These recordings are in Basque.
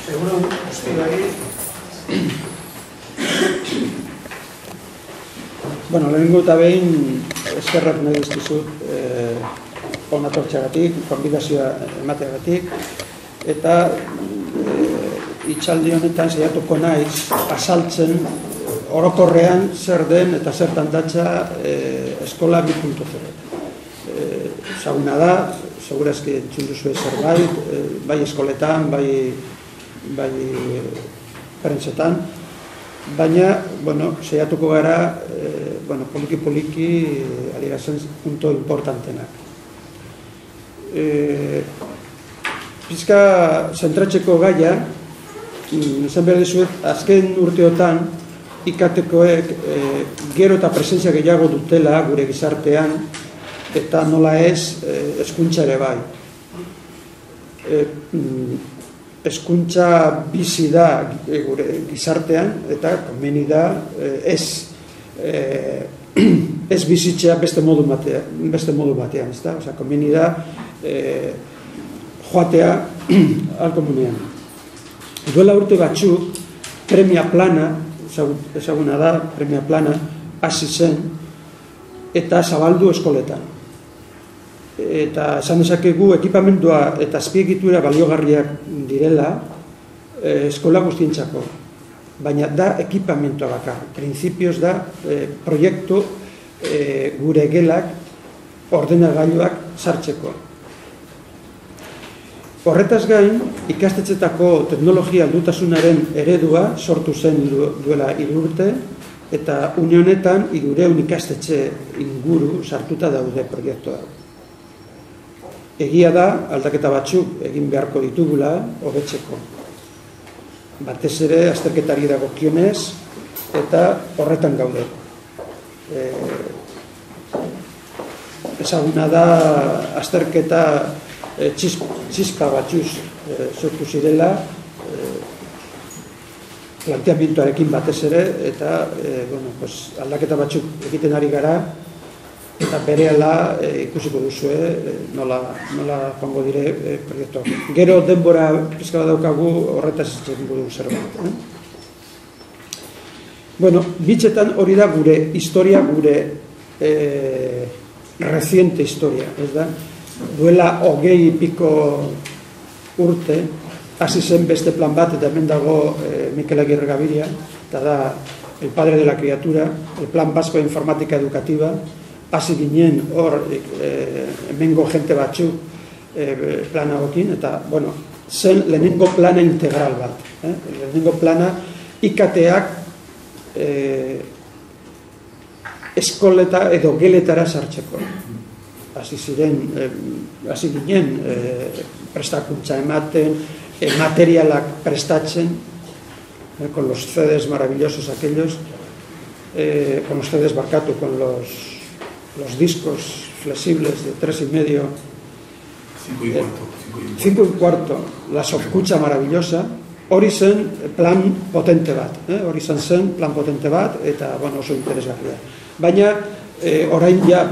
Egunon guztiari. Bueno, lehenengo eta behin eskerrak nahi dizkizut hona tortxagatik, konbidazioa emateagatik, eta hitzaldi honetan saiatuko naiz azaltzen orokorrean zer den eta zertan datza Eskola 2.0. Ezaguna da, segurazki entzun duzue zerbait, bai eskoletan, bai prentsetan, baina, saiatuko gara, poliki adierazten punto importantenak. Pizka zentratzeko gaia, izan behar dizuet, azken urteotan IKTkoek gero eta presentzia gehiago dutela gure gizartean, eta nola ez hezkuntza ere bai. Hezkuntza bizi da gure gizartean, eta komeni da ez bizitzea beste modu batean, ezta? Osea, komeni da joatea alkomunean. Duela urte batzuk, premia plana, ezaguna da, premia plana, hasi zen, eta zabaldu eskoletan. Eta esan dezakegu ekipamendua eta azpiegitura baliogarriak direla eskola guztientzako. Baina da ekipamentua bakar. Printzipioz da proiektu gure gelak ordenagailuak sartzeko. Horretaz gain, ikastetxetako teknologia heldutasunaren eredua sortu zen duela 3 urte, eta une honetan 300 ikastetxe inguru sartuta daude proiektua. Egia da, aldaketa batzuk egin beharko ditugula hobetzeko. Batez ere, azterketari dagokionez, eta horretan gaude. Ezaguna da, azterketa txiska batzuz sortu zirela, planteamenduarekin batez ere, eta aldaketa batzuk egiten ari gara, eta berehala ikusiko duzue nola joango dire proiektuak. Gero denbora pizka bat daukagu horretaz egingo dugu zerbait. Bitxetan hori da gure historia, gure reciente historia, ez da? Duela 20 piko urte, hasi zen beste plan bat, eta hemen dago Mikel Aguirre Gaviria, eta da el padre de la criatura, el plan vasco de informática educativa, hasi ginen hor hemengo jente batzu plana hokin, eta, zen lehenengo plana integral bat. Lehenengo plana IKTak eskoleta edo geletara sartzeko. Hasi ginen prestakuntza ematen, materialak prestatzen, con los CDs maravillosos aquellos, con los CDs con los discos flexibles de 3,5, 5,25, la softkuntza maravillosa, hori zen plan potente bat, eta oso interesgarria. Baina, orain ja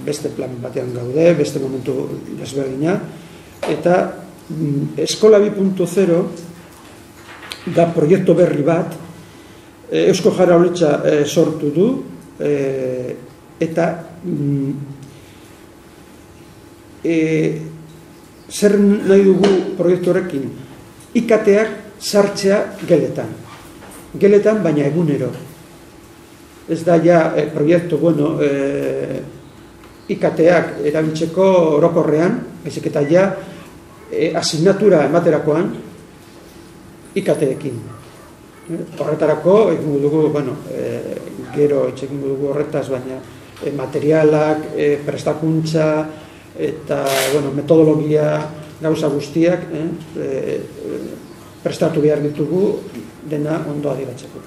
beste plan batean gaude, beste momentu desberdina, eta Eskola 2.0 da proiektu berri bat, Eusko Jaurlaritza sortu du, eta zer nahi dugu proiektu horrekin? IKTak sartzea geletan, baina egunero. Ez da ja proiektu, IKTak erabiltzeko orokorrean, baizik eta ja asignatura ematerakoan IKTekin. Horretarako, egingo dugu, gero egingo dugu horretaz, baina materialak, prestakuntza eta metodologia gauza guztiak prestatu behar ditugu dena ondo adiratzeko.